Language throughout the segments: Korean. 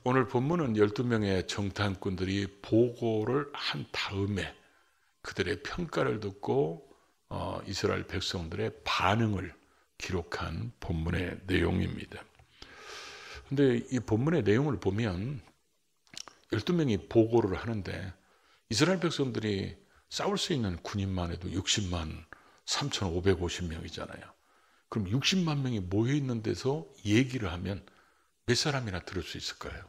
오늘 본문은 12명의 정탐꾼들이 보고를 한 다음에 그들의 평가를 듣고 이스라엘 백성들의 반응을 기록한 본문의 내용입니다. 근데 이 본문의 내용을 보면 12명이 보고를 하는데 이스라엘 백성들이 싸울 수 있는 군인만 해도 60만 3,550명이잖아요. 그럼 60만 명이 모여 있는 데서 얘기를 하면 몇 사람이나 들을 수 있을까요?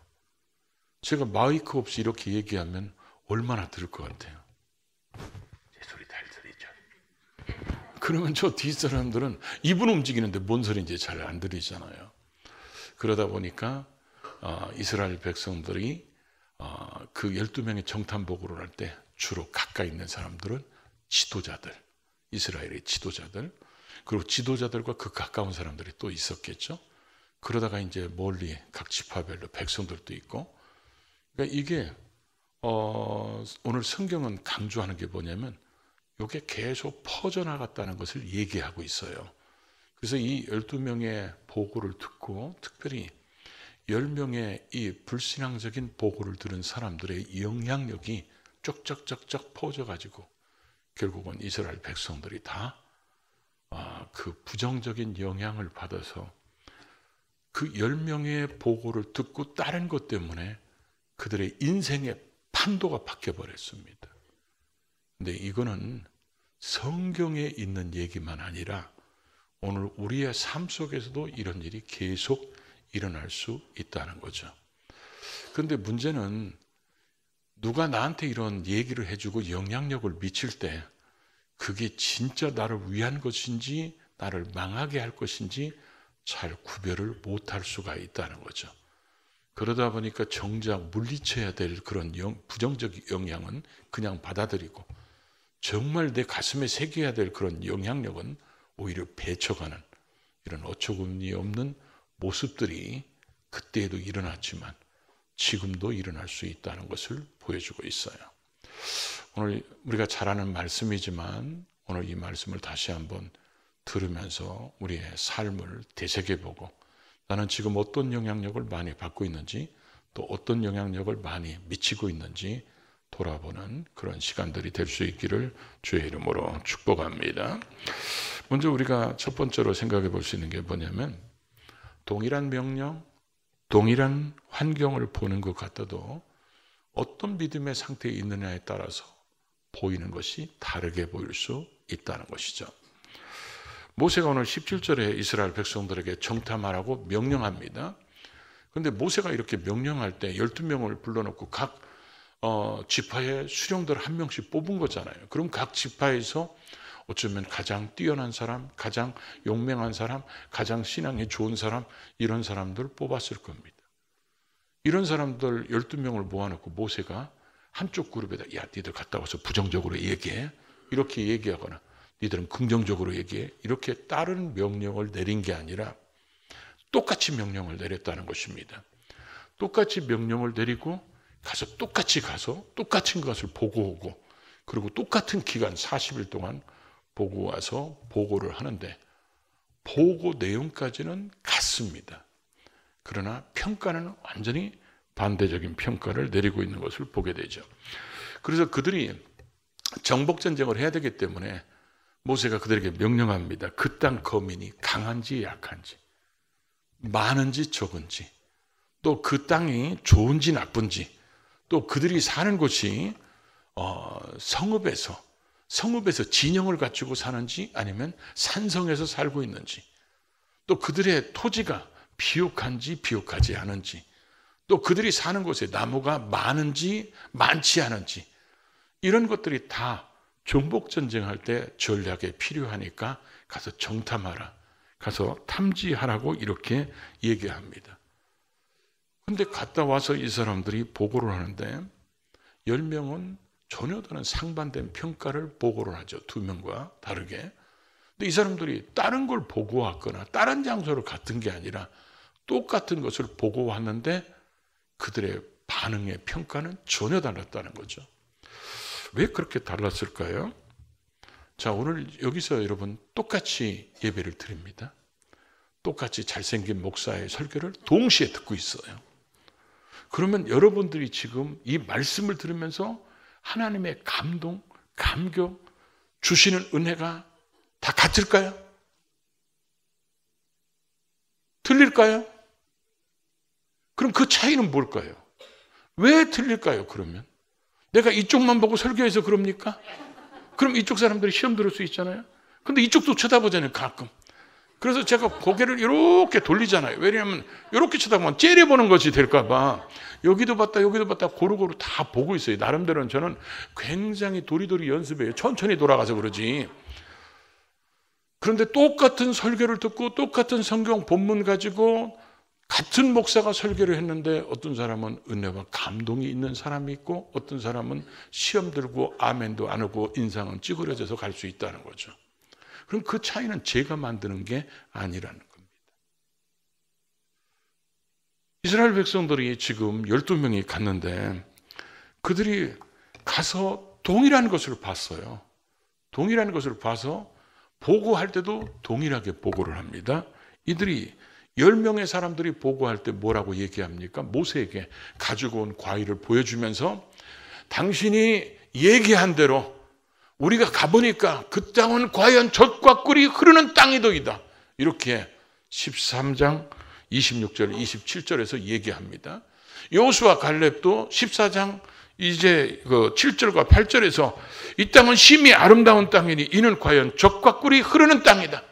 제가 마이크 없이 이렇게 얘기하면 얼마나 들을 것 같아요? 제 소리 잘 들리죠? 그러면 저 뒷사람들은 입은 움직이는데 뭔 소리인지 잘 안 들리잖아요. 그러다 보니까 이스라엘 백성들이 그 12명의 정탐 보고를 할 때 주로 가까이 있는 사람들은 지도자들, 이스라엘의 지도자들, 그리고 지도자들과 그 가까운 사람들이 또 있었겠죠. 그러다가 이제 멀리 각 지파별로 백성들도 있고, 그러니까 이게 오늘 성경은 강조하는 게 뭐냐면 이게 계속 퍼져나갔다는 것을 얘기하고 있어요. 그래서 이 12명의 보고를 듣고 특별히 10명의 이 불신앙적인 보고를 들은 사람들의 영향력이 쪽쪽쪽쪽 퍼져가지고 결국은 이스라엘 백성들이 다 그 부정적인 영향을 받아서 그 10명의 보고를 듣고 따른 것 때문에 그들의 인생의 판도가 바뀌어버렸습니다. 근데 이거는 성경에 있는 얘기만 아니라 오늘 우리의 삶 속에서도 이런 일이 계속 일어날 수 있다는 거죠. 그런데 문제는 누가 나한테 이런 얘기를 해주고 영향력을 미칠 때 그게 진짜 나를 위한 것인지 나를 망하게 할 것인지 잘 구별을 못할 수가 있다는 거죠. 그러다 보니까 정작 물리쳐야 될 그런 부정적 영향은 그냥 받아들이고 정말 내 가슴에 새겨야 될 그런 영향력은 오히려 배쳐가는 이런 어처구니 없는 모습들이 그때에도 일어났지만 지금도 일어날 수 있다는 것을 보여주고 있어요. 오늘 우리가 잘 아는 말씀이지만 오늘 이 말씀을 다시 한번 들으면서 우리의 삶을 되새겨보고 나는 지금 어떤 영향력을 많이 받고 있는지 또 어떤 영향력을 많이 미치고 있는지 돌아보는 그런 시간들이 될 수 있기를 주의 이름으로 축복합니다. 먼저 우리가 첫 번째로 생각해 볼 수 있는 게 뭐냐면 동일한 명령, 동일한 환경을 보는 것 같아도 어떤 믿음의 상태에 있느냐에 따라서 보이는 것이 다르게 보일 수 있다는 것이죠. 모세가 오늘 17절에 이스라엘 백성들에게 정탐하라고 명령합니다. 그런데 모세가 이렇게 명령할 때 12명을 불러놓고 각 지파의 수령들 한 명씩 뽑은 거잖아요. 그럼 각 지파에서 어쩌면 가장 뛰어난 사람, 가장 용맹한 사람, 가장 신앙이 좋은 사람 이런 사람들 뽑았을 겁니다. 이런 사람들 12명을 모아놓고 모세가 한쪽 그룹에다 야 니들 갔다 와서 부정적으로 얘기해 이렇게 얘기하거나 니들은 긍정적으로 얘기해 이렇게 다른 명령을 내린 게 아니라 똑같이 명령을 내렸다는 것입니다. 똑같이 명령을 내리고 똑같이 가서 똑같은 것을 보고 오고 그리고 똑같은 기간 40일 동안 보고 와서 보고를 하는데 보고 내용까지는 같습니다. 그러나 평가는 완전히 반대적인 평가를 내리고 있는 것을 보게 되죠. 그래서 그들이 정복전쟁을 해야 되기 때문에 모세가 그들에게 명령합니다. 그 땅 거민이 강한지 약한지 많은지 적은지 또 그 땅이 좋은지 나쁜지 또 그들이 사는 곳이 성읍에서 진영을 갖추고 사는지 아니면 산성에서 살고 있는지 또 그들의 토지가 비옥한지 비옥하지 않은지 또 그들이 사는 곳에 나무가 많은지 많지 않은지 이런 것들이 다 정복전쟁할 때 전략에 필요하니까 가서 정탐하라 가서 탐지하라고 이렇게 얘기합니다. 근데 갔다 와서 이 사람들이 보고를 하는데 10명은 전혀 다른 상반된 평가를 보고를 하죠. 2명과 다르게. 근데 이 사람들이 다른 걸 보고 왔거나 다른 장소를 갔던 게 아니라 똑같은 것을 보고 왔는데 그들의 반응의 평가는 전혀 달랐다는 거죠. 왜 그렇게 달랐을까요? 자, 오늘 여기서 여러분 똑같이 예배를 드립니다. 똑같이 잘생긴 목사의 설교를 동시에 듣고 있어요. 그러면 여러분들이 지금 이 말씀을 들으면서 하나님의 감동, 감격, 주시는 은혜가 다 같을까요? 틀릴까요? 그럼 그 차이는 뭘까요? 왜 틀릴까요, 그러면? 내가 이쪽만 보고 설교해서 그럽니까? 그럼 이쪽 사람들이 시험 들을 수 있잖아요? 근데 이쪽도 쳐다보잖아요, 가끔. 그래서 제가 고개를 이렇게 돌리잖아요. 왜냐하면 이렇게 쳐다보면 째려보는 것이 될까봐. 여기도 봤다, 여기도 봤다, 고루고루 다 보고 있어요. 나름대로는 저는 굉장히 도리도리 연습해요. 천천히 돌아가서 그러지. 그런데 똑같은 설교를 듣고 똑같은 성경 본문 가지고 같은 목사가 설교를 했는데 어떤 사람은 은혜와 감동이 있는 사람이 있고 어떤 사람은 시험 들고 아멘도 안 하고 인상은 찌그러져서 갈 수 있다는 거죠. 그럼 그 차이는 제가 만드는 게 아니라는 겁니다. 이스라엘 백성들이 지금 12명이 갔는데 그들이 가서 동일한 것을 봤어요. 동일한 것을 봐서 보고할 때도 동일하게 보고를 합니다. 이들이 10명의 사람들이 보고할 때 뭐라고 얘기합니까? 모세에게 가지고 온 과일을 보여주면서 당신이 얘기한 대로 우리가 가보니까 그 땅은 과연 젖과 꿀이 흐르는 땅이더이다. 이렇게 13장 26절 27절에서 얘기합니다. 여호수아 갈렙도 14장 이제 그 7절과 8절에서 이 땅은 심히 아름다운 땅이니 이는 과연 젖과 꿀이 흐르는 땅이다.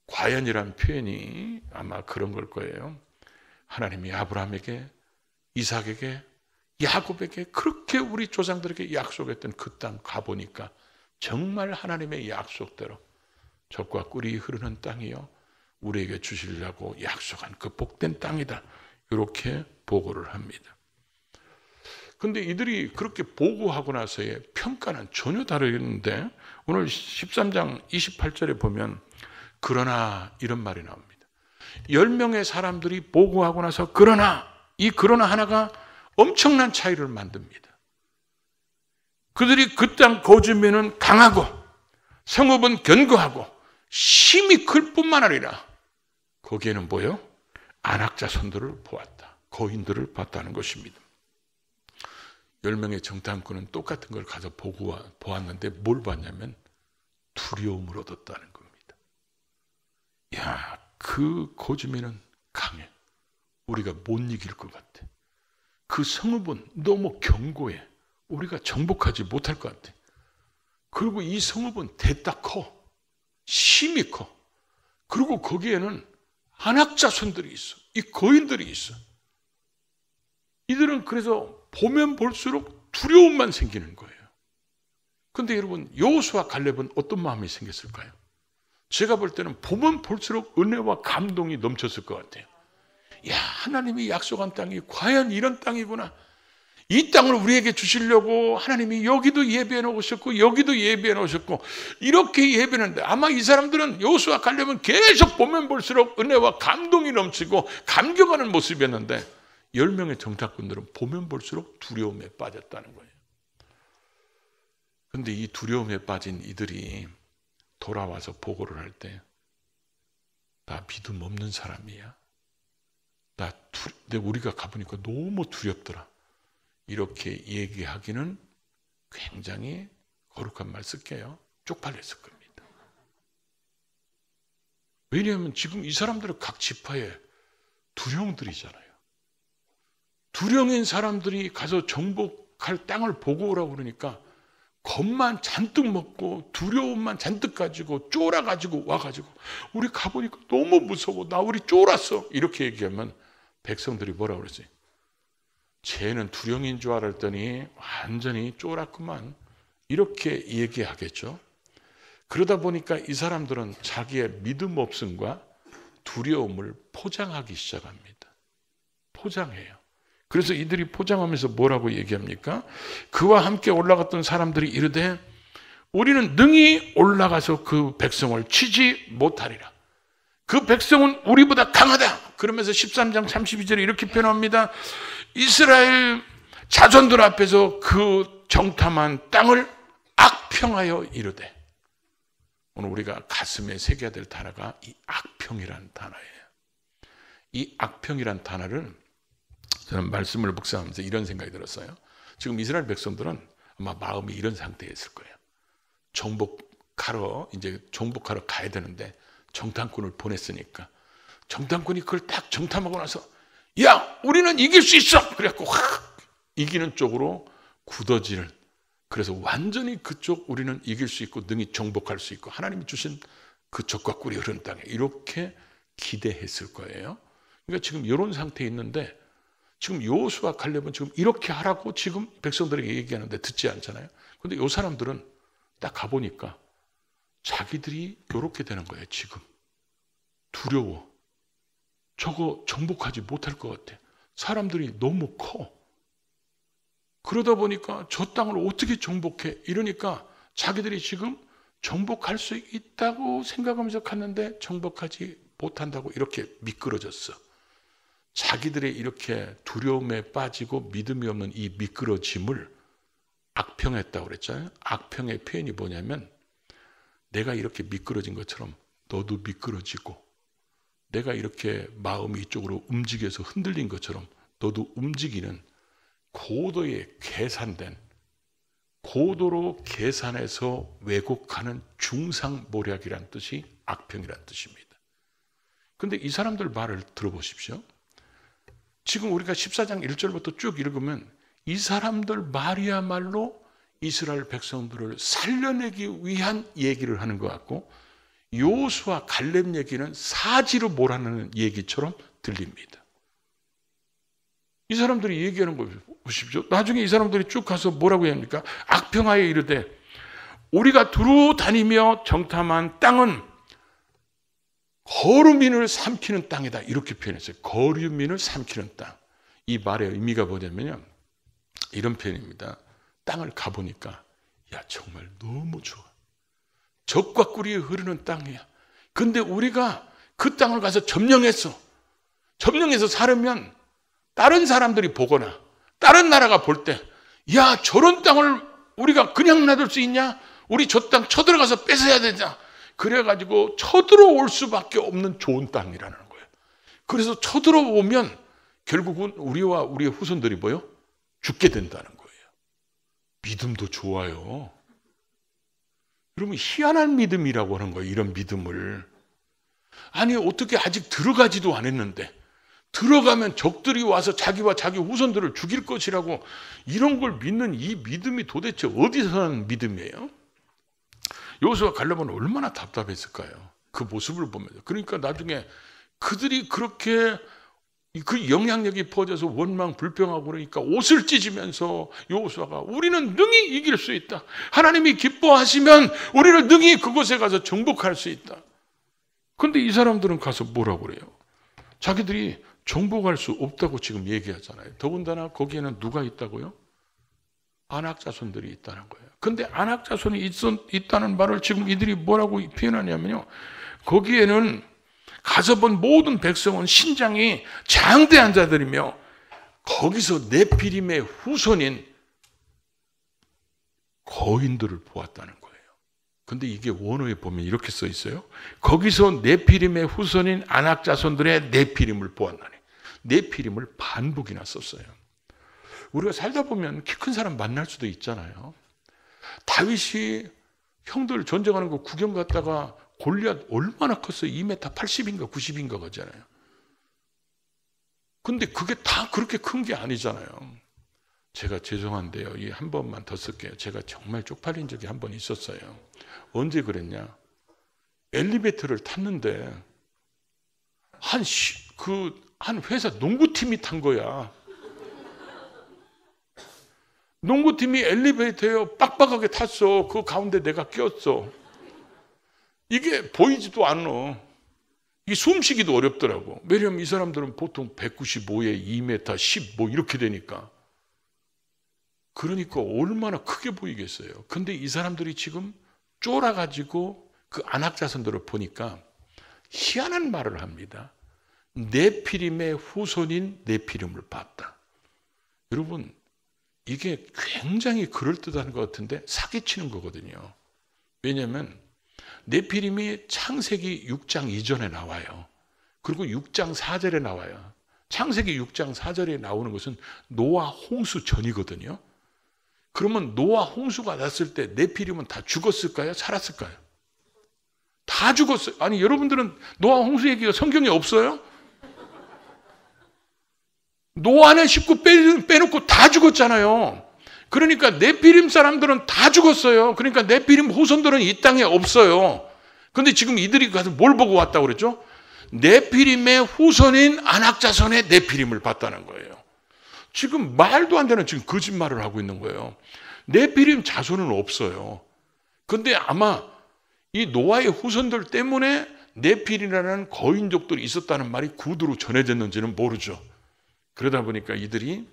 과연이란 표현이 아마 그런 걸 거예요. 하나님이 아브라함에게, 이삭에게, 야곱에게 그렇게 우리 조상들에게 약속했던 그 땅 가보니까 정말 하나님의 약속대로 젖과 꿀이 흐르는 땅이요 우리에게 주시려고 약속한 그 복된 땅이다. 이렇게 보고를 합니다. 그런데 이들이 그렇게 보고하고 나서의 평가는 전혀 다르겠는데 오늘 13장 28절에 보면 그러나 이런 말이 나옵니다. 10명의 사람들이 보고하고 나서 그러나 이 그러나 하나가 엄청난 차이를 만듭니다. 그들이 그 땅 거주민은 강하고 성읍은 견고하고 심히 클 뿐만 아니라 거기에는 뭐요? 안악자손들을 보았다. 거인들을 봤다는 것입니다. 10명의 정탐꾼은 똑같은 걸 가서 보았는데 뭘 봤냐면 두려움을 얻었다는 겁니다. 야, 그 거주민은 강해. 우리가 못 이길 것 같아. 그 성읍은 너무 견고해. 우리가 정복하지 못할 것 같아. 그리고 이 성읍은 대따 커. 심히 커. 그리고 거기에는 안악자손들이 있어. 이 거인들이 있어. 이들은 그래서 보면 볼수록 두려움만 생기는 거예요. 그런데 여러분 여호수아 갈렙은 어떤 마음이 생겼을까요? 제가 볼 때는 보면 볼수록 은혜와 감동이 넘쳤을 것 같아요. 야, 하나님이 약속한 땅이 과연 이런 땅이구나. 이 땅을 우리에게 주시려고 하나님이 여기도 예배해 놓으셨고 여기도 예배해 놓으셨고 이렇게 예배했는데 아마 이 사람들은 여호수아 갈렙은 계속 보면 볼수록 은혜와 감동이 넘치고 감격하는 모습이었는데 10명의 정탐꾼들은 보면 볼수록 두려움에 빠졌다는 거예요. 그런데 이 두려움에 빠진 이들이 돌아와서 보고를 할 때 나 믿음 없는 사람이야. 근데 우리가 가보니까 너무 두렵더라. 이렇게 얘기하기는 굉장히 거룩한 말 쓸게요. 쪽팔렸을 겁니다. 왜냐하면 지금 이 사람들은 각 지파에 두령들이잖아요. 두령인 사람들이 가서 정복할 땅을 보고 오라고 그러니까 겁만 잔뜩 먹고 두려움만 잔뜩 가지고 쫄아가지고 와가지고 우리 가보니까 너무 무서워. 나 우리 쫄았어. 이렇게 얘기하면 백성들이 뭐라고 그러지? 쟤는 두령인 줄 알았더니 완전히 쫄았구만. 이렇게 얘기하겠죠. 그러다 보니까 이 사람들은 자기의 믿음 없음과 두려움을 포장하기 시작합니다. 포장해요. 그래서 이들이 포장하면서 뭐라고 얘기합니까? 그와 함께 올라갔던 사람들이 이르되 우리는 능히 올라가서 그 백성을 치지 못하리라. 그 백성은 우리보다 강하다. 그러면서 13장 32절에 이렇게 표현합니다. 이스라엘 자손들 앞에서 그 정탐한 땅을 악평하여 이르되. 오늘 우리가 가슴에 새겨야 될 단어가 이 악평이란 단어예요. 이 악평이란 단어를 저는 말씀을 묵상하면서 이런 생각이 들었어요. 지금 이스라엘 백성들은 아마 마음이 이런 상태에 있을 거예요. 이제 정복하러 가야 되는데 정탐꾼을 보냈으니까 정탐꾼이 그걸 딱 정탐하고 나서 야, 우리는 이길 수 있어! 그래갖고 확 이기는 쪽으로 굳어지는, 그래서 완전히 그쪽 우리는 이길 수 있고 능히 정복할 수 있고 하나님이 주신 그 적과 꿀이 흐르는 땅에 이렇게 기대했을 거예요. 그러니까 지금 이런 상태에 있는데 지금 여호수아 갈렙은 지금 이렇게 하라고 지금 백성들에게 얘기하는데 듣지 않잖아요. 그런데 이 사람들은 딱 가보니까 자기들이 이렇게 되는 거예요. 지금 두려워. 저거 정복하지 못할 것 같아. 사람들이 너무 커. 그러다 보니까 저 땅을 어떻게 정복해? 이러니까 자기들이 지금 정복할 수 있다고 생각하면서 갔는데 정복하지 못한다고 이렇게 미끄러졌어. 자기들의 이렇게 두려움에 빠지고 믿음이 없는 이 미끄러짐을 악평했다고 그랬잖아요. 악평의 표현이 뭐냐면 내가 이렇게 미끄러진 것처럼 너도 미끄러지고, 내가 이렇게 마음이 이쪽으로 움직여서 흔들린 것처럼 너도 움직이는 고도의 계산된, 고도로 계산해서 왜곡하는 중상모략이란 뜻이 악평이란 뜻입니다. 그런데 이 사람들 말을 들어보십시오. 지금 우리가 14장 1절부터 쭉 읽으면 이 사람들 말이야말로 이스라엘 백성들을 살려내기 위한 얘기를 하는 것 같고, 여호수아 갈렙 얘기는 사지로 몰아내는 얘기처럼 들립니다. 이 사람들이 얘기하는 거 보십시오. 나중에 이 사람들이 쭉 가서 뭐라고 합니까? 악평하에 이르되 우리가 두루 다니며 정탐한 땅은 거류민을 삼키는 땅이다. 이렇게 표현했어요. 거류민을 삼키는 땅. 이 말의 의미가 뭐냐면요, 이런 표현입니다. 땅을 가보니까 야, 정말 너무 좋아. 적과 꿀이 흐르는 땅이야. 근데 우리가 그 땅을 가서 점령해서 살으면 다른 사람들이 보거나 다른 나라가 볼 때 야, 저런 땅을 우리가 그냥 놔둘 수 있냐? 우리 저 땅 쳐들어가서 뺏어야 되자. 그래가지고 쳐들어올 수밖에 없는 좋은 땅이라는 거예요. 그래서 쳐들어오면 결국은 우리와 우리의 후손들이 뭐요? 죽게 된다는 거예요. 믿음도 좋아요. 여러분, 희한한 믿음이라고 하는 거예요. 이런 믿음을. 아니, 어떻게 아직 들어가지도 않았는데 들어가면 적들이 와서 자기와 자기 후손들을 죽일 것이라고, 이런 걸 믿는 이 믿음이 도대체 어디서 난 믿음이에요? 여호수아 갈렙은 얼마나 답답했을까요? 그 모습을 보면서. 그러니까 나중에 그들이 그렇게 그 영향력이 퍼져서 원망 불평하고 그러니까 옷을 찢으면서 여호수아가 우리는 능히 이길 수 있다. 하나님이 기뻐하시면 우리를 능히 그곳에 가서 정복할 수 있다. 그런데 이 사람들은 가서 뭐라고 그래요? 자기들이 정복할 수 없다고 지금 얘기하잖아요. 더군다나 거기에는 누가 있다고요? 아낙 자손들이 있다는 거예요. 근데 아낙 자손이 있다는 말을 지금 이들이 뭐라고 표현하냐면요, 거기에는 가서 본 모든 백성은 신장이 장대한 자들이며 거기서 네피림의 후손인 거인들을 보았다는 거예요. 근데 이게 원어에 보면 이렇게 써 있어요. 거기서 네피림의 후손인 아낙 자손들의 네피림을 보았나니. 네피림을 반복이나 썼어요. 우리가 살다 보면 키 큰 사람 만날 수도 있잖아요. 다윗이 형들 전쟁하는 거 구경 갔다가 골리앗 얼마나 컸어요? 2m 80인가 90인가 거잖아요. 근데 그게 다 그렇게 큰 게 아니잖아요. 제가 죄송한데요, 이 한 번만 더 쓸게요. 제가 정말 쪽팔린 적이 한 번 있었어요. 언제 그랬냐? 엘리베이터를 탔는데 한 회사 농구팀이 탄 거야. 농구팀이 엘리베이터에 빡빡하게 탔어. 그 가운데 내가 꼈어. 이게 보이지도 않아. 이게 숨쉬기도 어렵더라고. 왜냐면 이 사람들은 보통 195에 2m 10 뭐 이렇게 되니까. 그러니까 얼마나 크게 보이겠어요. 근데 이 사람들이 지금 쫄아가지고 그 아낙 자손들을 보니까 희한한 말을 합니다. 네피림의 후손인 네피림을 봤다. 여러분, 이게 굉장히 그럴듯한 것 같은데 사기치는 거거든요. 왜냐하면 네피림이 창세기 6장 이전에 나와요. 그리고 6장 4절에 나와요. 창세기 6장 4절에 나오는 것은 노아 홍수 전이거든요. 그러면 노아 홍수가 났을 때 네피림은 다 죽었을까요? 살았을까요? 다 죽었어요. 아니, 여러분들은 노아 홍수 얘기가 성경에 없어요? 노아네 식구 빼놓고 다 죽었잖아요. 그러니까 네피림 사람들은 다 죽었어요. 그러니까 네피림 후손들은 이 땅에 없어요. 근데 지금 이들이 가서 뭘 보고 왔다고 그랬죠? 네피림의 후손인 아낙자손의 네피림을 봤다는 거예요. 지금 말도 안 되는 지금 거짓말을 하고 있는 거예요. 네피림 자손은 없어요. 근데 아마 이 노아의 후손들 때문에 네피림이라는 거인족들이 있었다는 말이 구두로 전해졌는지는 모르죠. 그러다 보니까 이들이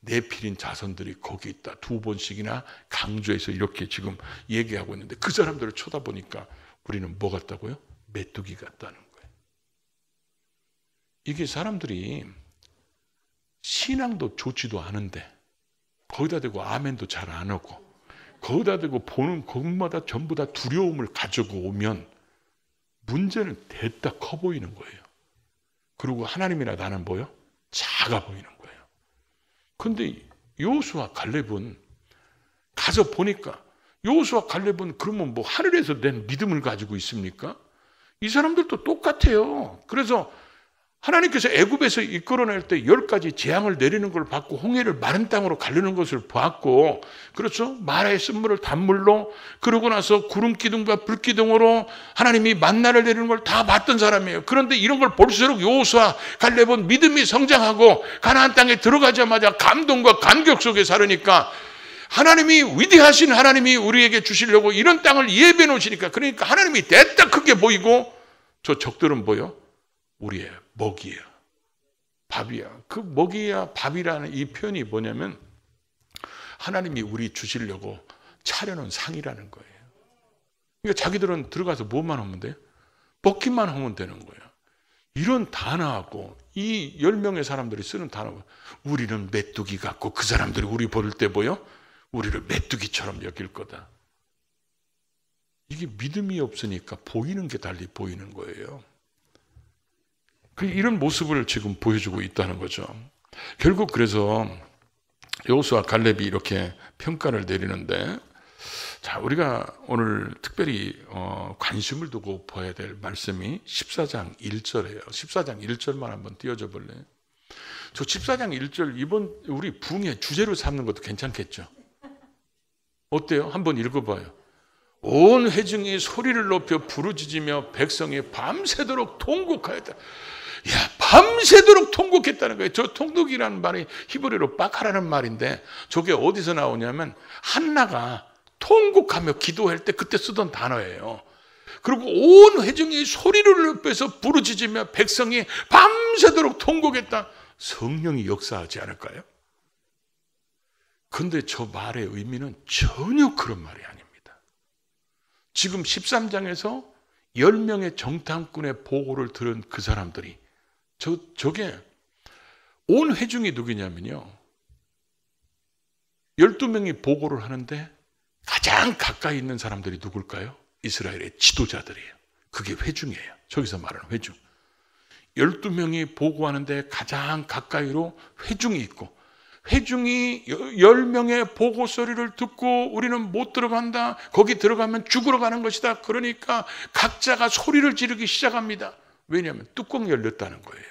네피림 자손들이 거기 있다. 2번씩이나 강조해서 이렇게 지금 얘기하고 있는데 그 사람들을 쳐다보니까 우리는 뭐 같다고요? 메뚜기 같다는 거예요. 이게 사람들이 신앙도 좋지도 않은데 거기다 대고 아멘도 잘 안 하고 거기다 대고 보는 것마다 전부 다 두려움을 가지고 오면 문제는 됐다 커 보이는 거예요. 그리고 하나님이나 나는 뭐요? 작아 보이는 거예요. 근데 여호수아 갈렙은 가서 보니까 여호수아 갈렙은 그러면 뭐 하늘에서 낸 믿음을 가지고 있습니까? 이 사람들도 똑같아요. 그래서 하나님께서 애굽에서 이끌어낼 때 10가지 재앙을 내리는 걸 봤고 홍해를 마른 땅으로 가르는 것을 봤고 그렇죠? 마라의 쓴물을 단물로 그러고 나서 구름 기둥과 불 기둥으로 하나님이 만나를 내리는 걸 다 봤던 사람이에요. 그런데 이런 걸 볼수록 여호수아 갈렙은 믿음이 성장하고 가나안 땅에 들어가자마자 감동과 감격 속에 살으니까 하나님이 위대하신 하나님이 우리에게 주시려고 이런 땅을 예배해 놓으시니까 그러니까 하나님이 됐다 크게 보이고 저 적들은 뭐요? 우리의 먹이야, 밥이야. 그 먹이야, 밥이라는 이 표현이 뭐냐면 하나님이 우리 주시려고 차려놓은 상이라는 거예요. 그러니까 자기들은 들어가서 뭐만 하면 돼요? 먹기만 하면 되는 거예요. 이런 단어하고 이 10명의 사람들이 쓰는 단어가 우리는 메뚜기 같고 그 사람들이 우리 볼 때 보여? 우리를 메뚜기처럼 여길 거다. 이게 믿음이 없으니까 보이는 게 달리 보이는 거예요. 이런 모습을 지금 보여주고 있다는 거죠. 결국 그래서 여호수아 갈렙이 이렇게 평가를 내리는데 자, 우리가 오늘 특별히 관심을 두고 봐야 될 말씀이 14장 1절이에요. 14장 1절만 한번 띄워줘 볼래요? 저 14장 1절 이번 우리 부흥의 주제로 삼는 것도 괜찮겠죠? 어때요? 한번 읽어봐요. 온 회중이 소리를 높여 부르짖으며 백성이 밤새도록 통곡하였다. 야, 밤새도록 통곡했다는 거예요. 저 통곡이라는 말이 히브리어로 바카라는 말인데 저게 어디서 나오냐면 한나가 통곡하며 기도할 때 그때 쓰던 단어예요. 그리고 온 회중이 소리를 높여서 부르짖으며 백성이 밤새도록 통곡했다. 성령이 역사하지 않을까요? 그런데 저 말의 의미는 전혀 그런 말이 아닙니다. 지금 13장에서 10명의 정탐꾼의 보고를 들은 그 사람들이 저게 온 회중이 누구냐면요. 12명이 보고를 하는데 가장 가까이 있는 사람들이 누굴까요? 이스라엘의 지도자들이에요. 그게 회중이에요. 저기서 말하는 회중. 12명이 보고하는데 가장 가까이로 회중이 있고 회중이 10명의 보고 소리를 듣고 우리는 못 들어간다. 거기 들어가면 죽으러 가는 것이다. 그러니까 각자가 소리를 지르기 시작합니다. 왜냐하면 뚜껑 열렸다는 거예요.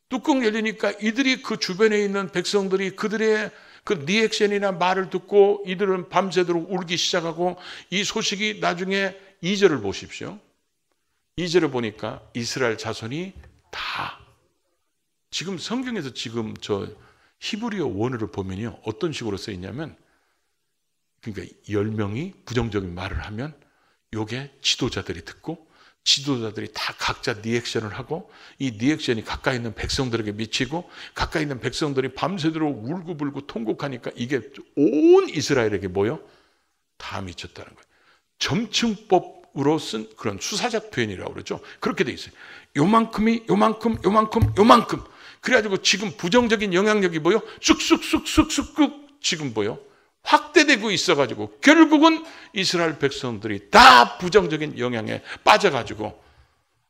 뚜껑 열리니까 이들이 그 주변에 있는 백성들이 그들의 그 리액션이나 말을 듣고 이들은 밤새도록 울기 시작하고 이 소식이 나중에 2절을 보십시오. 2절을 보니까 이스라엘 자손이 다 지금 성경에서 지금 저 히브리어 원어를 보면요. 어떤 식으로 써 있냐면 그러니까 10명이 부정적인 말을 하면 요게 지도자들이 듣고 지도자들이 다 각자 리액션을 하고 이 리액션이 가까이 있는 백성들에게 미치고 가까이 있는 백성들이 밤새도록 울고불고 통곡하니까 이게 온 이스라엘에게 뭐요? 다 미쳤다는 거예요. 점층법으로 쓴 그런 수사적 표현이라고 그러죠. 그렇게 돼 있어요. 요만큼이 요만큼 요만큼 요만큼 그래가지고 지금 부정적인 영향력이 뭐요? 쑥쑥쑥쑥쑥 지금 뭐요? 확대되고 있어가지고 결국은 이스라엘 백성들이 다 부정적인 영향에 빠져가지고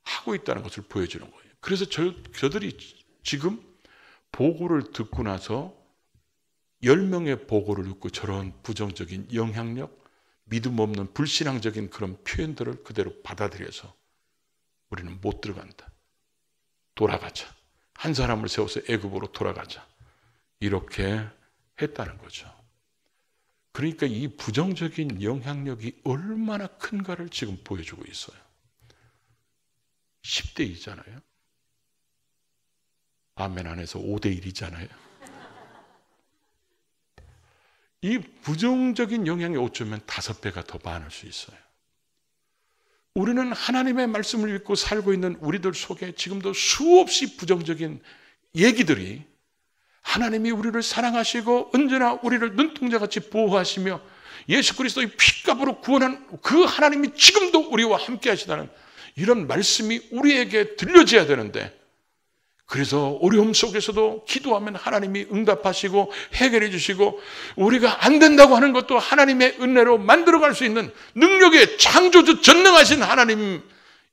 하고 있다는 것을 보여주는 거예요. 그래서 저들이 지금 보고를 듣고 나서 10명의 보고를 듣고 저런 부정적인 영향력, 믿음 없는 불신앙적인 그런 표현들을 그대로 받아들여서 우리는 못 들어간다. 돌아가자. 한 사람을 세워서 애굽으로 돌아가자. 이렇게 했다는 거죠. 그러니까 이 부정적인 영향력이 얼마나 큰가를 지금 보여주고 있어요. 10대2잖아요. 아멘 안 해서 5대1이잖아요. 이 부정적인 영향이 어쩌면 5배가 더 많을 수 있어요. 우리는 하나님의 말씀을 믿고 살고 있는 우리들 속에 지금도 수없이 부정적인 얘기들이 하나님이 우리를 사랑하시고 언제나 우리를 눈동자같이 보호하시며 예수 그리스도의 피값으로 구원한 그 하나님이 지금도 우리와 함께 하시다는 이런 말씀이 우리에게 들려져야 되는데, 그래서 어려움 속에서도 기도하면 하나님이 응답하시고 해결해 주시고 우리가 안 된다고 하는 것도 하나님의 은혜로 만들어갈 수 있는 능력의 창조주 전능하신 하나님,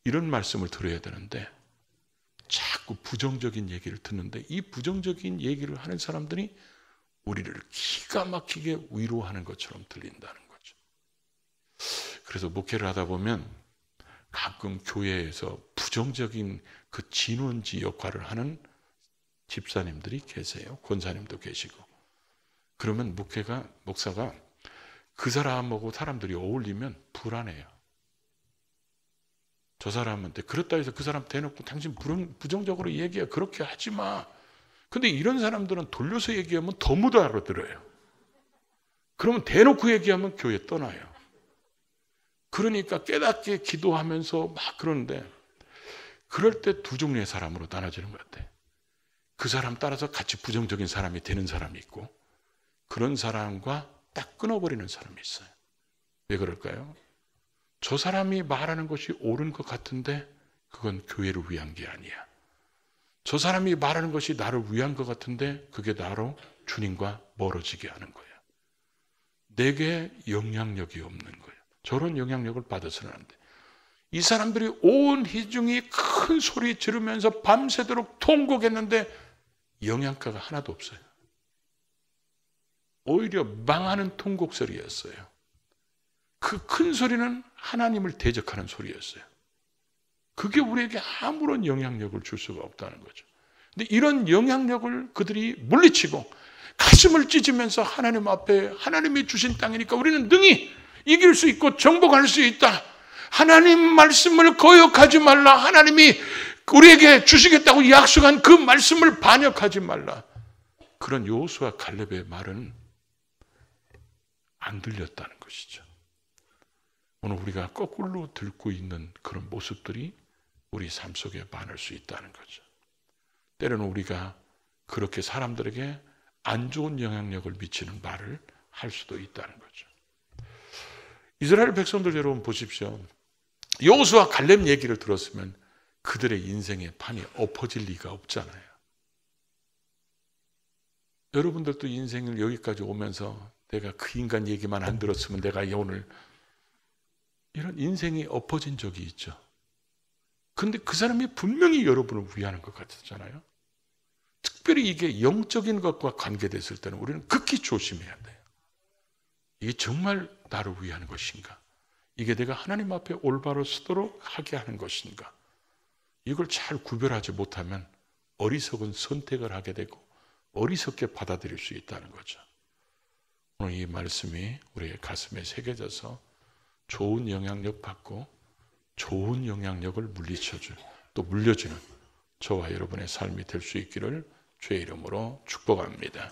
이런 말씀을 들어야 되는데 자꾸 부정적인 얘기를 듣는데, 이 부정적인 얘기를 하는 사람들이 우리를 기가 막히게 위로하는 것처럼 들린다는 거죠. 그래서 목회를 하다 보면 가끔 교회에서 부정적인 그 진원지 역할을 하는 집사님들이 계세요. 권사님도 계시고. 그러면 목사가 그 사람하고 사람들이 어울리면 불안해요. 저 사람한테 그렇다 해서 그 사람 대놓고 당신 부정적으로 얘기해. 그렇게 하지 마. 근데 이런 사람들은 돌려서 얘기하면 더 못 알아들어요. 그러면 대놓고 얘기하면 교회 떠나요. 그러니까 깨닫게 기도하면서 막 그러는데, 그럴 때 두 종류의 사람으로 나눠지는 것 같아요. 그 사람 따라서 같이 부정적인 사람이 되는 사람이 있고, 그런 사람과 딱 끊어버리는 사람이 있어요. 왜 그럴까요? 저 사람이 말하는 것이 옳은 것 같은데 그건 교회를 위한 게 아니야. 저 사람이 말하는 것이 나를 위한 것 같은데 그게 나로 주님과 멀어지게 하는 거예요. 내게 영향력이 없는 거예요. 저런 영향력을 받아서는 안 돼. 이 사람들이 온 회중이 큰 소리 지르면서 밤새도록 통곡했는데 영향가가 하나도 없어요. 오히려 망하는 통곡 소리였어요. 그 큰 소리는 하나님을 대적하는 소리였어요. 그게 우리에게 아무런 영향력을 줄 수가 없다는 거죠. 근데 이런 영향력을 그들이 물리치고 가슴을 찢으면서 하나님 앞에, 하나님이 주신 땅이니까 우리는 능히 이길 수 있고 정복할 수 있다. 하나님 말씀을 거역하지 말라. 하나님이 우리에게 주시겠다고 약속한 그 말씀을 반역하지 말라. 그런 여호수아 갈렙의 말은 안 들렸다는 것이죠. 오늘 우리가 거꾸로 듣고 있는 그런 모습들이 우리 삶 속에 많을 수 있다는 거죠. 때로는 우리가 그렇게 사람들에게 안 좋은 영향력을 미치는 말을 할 수도 있다는 거죠. 이스라엘 백성들 여러분 보십시오. 여호수아 갈렙 얘기를 들었으면 그들의 인생의 판이 엎어질 리가 없잖아요. 여러분들도 인생을 여기까지 오면서 내가 그 인간 얘기만 안 들었으면 내가 오늘 이런 인생이 엎어진 적이 있죠. 근데 그 사람이 분명히 여러분을 위하는 것 같았잖아요. 특별히 이게 영적인 것과 관계됐을 때는 우리는 극히 조심해야 돼요. 이게 정말 나를 위하는 것인가? 이게 내가 하나님 앞에 올바로 서도록 하게 하는 것인가? 이걸 잘 구별하지 못하면 어리석은 선택을 하게 되고 어리석게 받아들일 수 있다는 거죠. 오늘 이 말씀이 우리의 가슴에 새겨져서 좋은 영향력 받고 좋은 영향력을 또 물려주는 저와 여러분의 삶이 될 수 있기를 주의 이름으로 축복합니다.